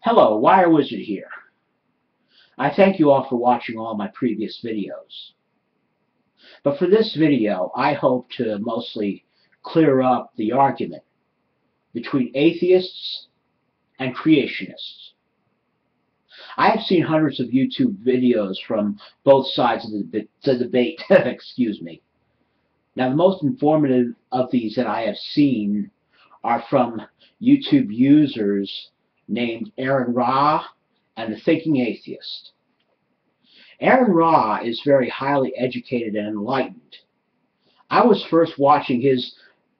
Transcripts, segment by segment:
Hello, Wire Wizard here. I thank you all for watching all my previous videos. But for this video, I hope to mostly clear up the argument between atheists and creationists. I have seen hundreds of YouTube videos from both sides of the debate. Excuse me. Now, the most informative of these that I have seen are from YouTube users named AronRa and TheThinkingAtheist. AronRa is very highly educated and enlightened. I was first watching his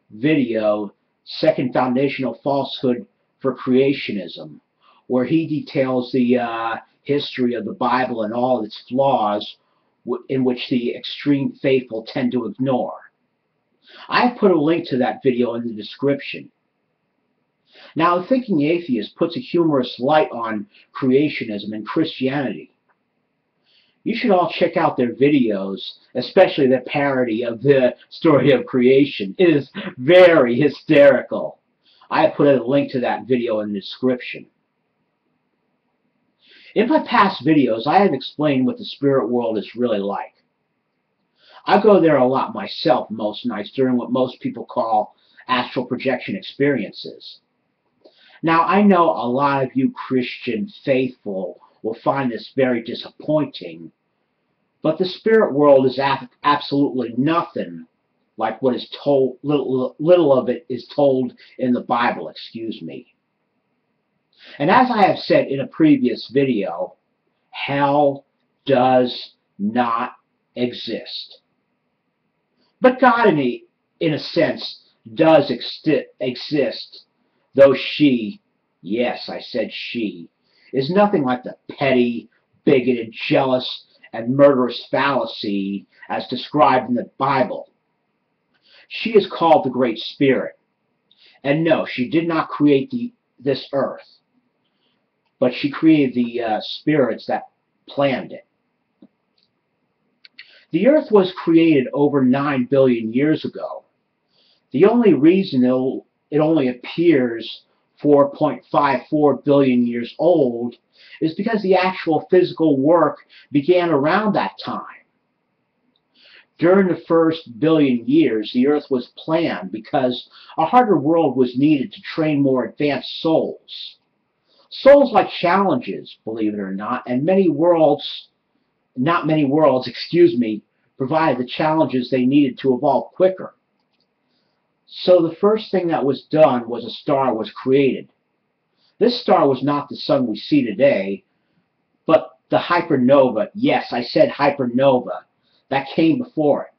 video, Second Foundational Falsehood for Creationism, where he details the history of the Bible and all its flaws in which the extreme faithful tend to ignore. I have put a link to that video in the description. Now, The Thinking Atheist puts a humorous light on creationism and Christianity. You should all check out their videos, especially their parody of the story of creation. It is very hysterical. I have put a link to that video in the description. In my past videos, I have explained what the spirit world is really like. I go there a lot myself most nights during what most people call astral projection experiences. Now, I know a lot of you Christian faithful will find this very disappointing, but the spirit world is absolutely nothing like what is told, little of it is told in the Bible, excuse me. And as I have said in a previous video, hell does not exist. But God, in a sense, does exist, though she, yes, I said she, is nothing like the petty, bigoted, jealous, and murderous fallacy as described in the Bible. She is called the Great Spirit. And no, she did not create this earth, but she created the spirits that planned it. The earth was created over 9 billion years ago. The only reason it only appears 4.54 billion years old is because the actual physical work began around that time. During the first billion years, the earth was planned because a harder world was needed to train more advanced souls. Souls like challenges, believe it or not, and not many worlds, excuse me, provided the challenges they needed to evolve quicker. So the first thing that was done was a star was created. This star was not the sun we see today, but the hypernova, yes, I said hypernova, that came before it.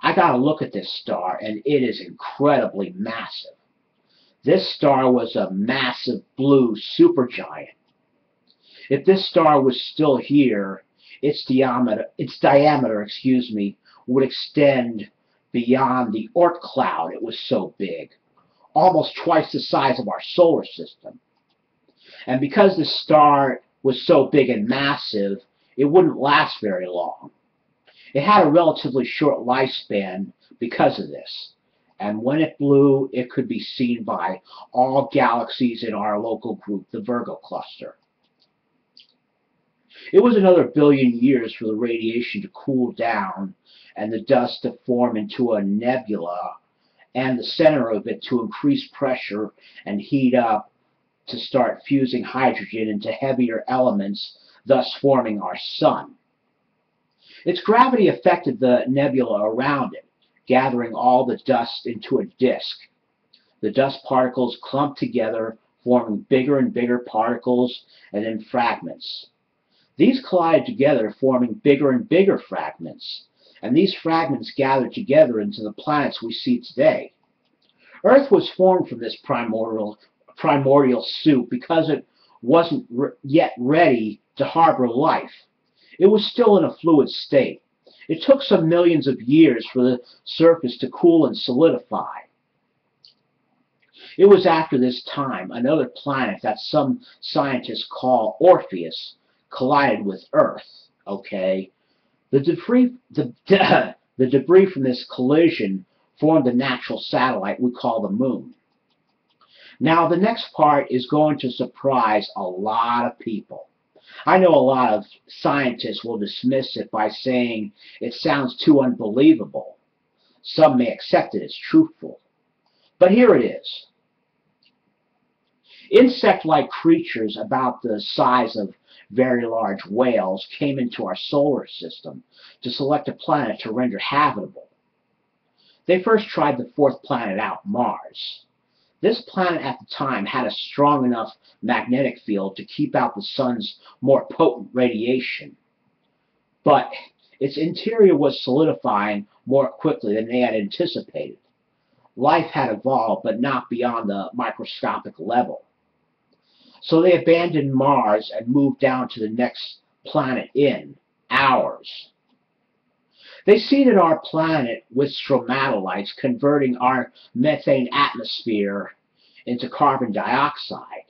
I got a look at this star, and it is incredibly massive. This star was a massive blue supergiant. If this star was still here, its diameter, excuse me, would extend beyond the Oort cloud. It was so big, almost twice the size of our solar system. And because the star was so big and massive, it wouldn't last very long. It had a relatively short lifespan because of this. And when it blew, it could be seen by all galaxies in our local group, the Virgo cluster. It was another billion years for the radiation to cool down and the dust to form into a nebula, and the center of it to increase pressure and heat up to start fusing hydrogen into heavier elements, thus forming our sun. Its gravity affected the nebula around it, gathering all the dust into a disk. The dust particles clumped together, forming bigger and bigger particles and then fragments. These collided together, forming bigger and bigger fragments, and these fragments gathered together into the planets we see today. Earth was formed from this primordial soup because it wasn't yet ready to harbor life. It was still in a fluid state. It took some millions of years for the surface to cool and solidify. It was after this time another planet that some scientists call Orpheus collided with Earth. Okay, the debris from this collision formed the natural satellite we call the Moon. Now, the next part is going to surprise a lot of people. I know a lot of scientists will dismiss it by saying it sounds too unbelievable. Some may accept it as truthful. But here it is. Insect-like creatures about the size of very large whales came into our solar system to select a planet to render habitable. They first tried the fourth planet out, Mars. This planet at the time had a strong enough magnetic field to keep out the sun's more potent radiation, but its interior was solidifying more quickly than they had anticipated. Life had evolved, but not beyond the microscopic level. So they abandoned Mars and moved down to the next planet in, ours. They seeded our planet with stromatolites, converting our methane atmosphere into carbon dioxide.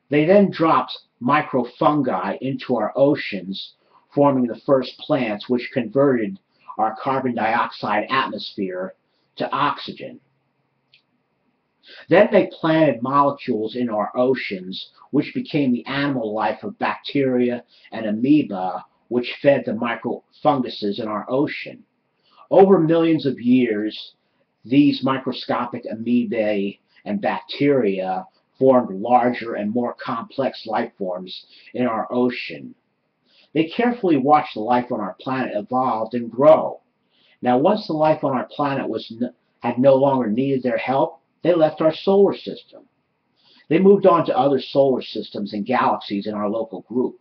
They then dropped microfungi into our oceans, forming the first plants which converted our carbon dioxide atmosphere to oxygen. Then they planted molecules in our oceans, which became the animal life of bacteria and amoeba, which fed the microfunguses in our ocean. Over millions of years, these microscopic amoebae and bacteria formed larger and more complex life forms in our ocean. They carefully watched the life on our planet evolve and grow. Now, once the life on our planet had no longer needed their help, they left our solar system. They moved on to other solar systems and galaxies in our local group.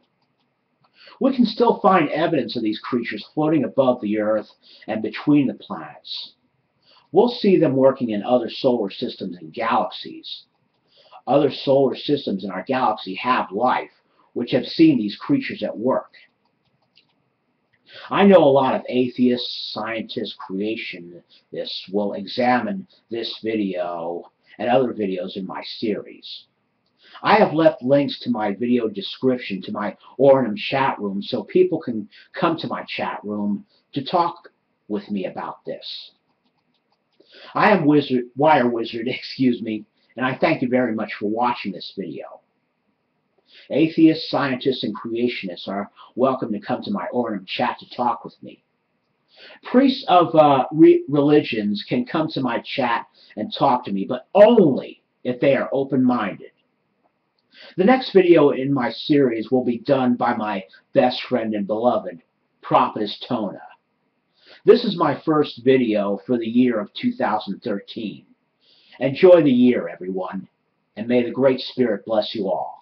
We can still find evidence of these creatures floating above the Earth and between the planets. We'll see them working in other solar systems and galaxies. Other solar systems in our galaxy have life, which have seen these creatures at work. I know a lot of atheists, scientists, creationists will examine this video and other videos in my series. I have left links to my video description to my Oranum chat room so people can come to my chat room to talk with me about this. I am Wire Wizard, and I thank you very much for watching this video. Atheists, scientists, and creationists are welcome to come to my Oranum chat to talk with me. Priests of religions can come to my chat and talk to me, but only if they are open-minded. The next video in my series will be done by my best friend and beloved, Prophetess Tona. This is my first video for the year of 2013. Enjoy the year, everyone, and may the Great Spirit bless you all.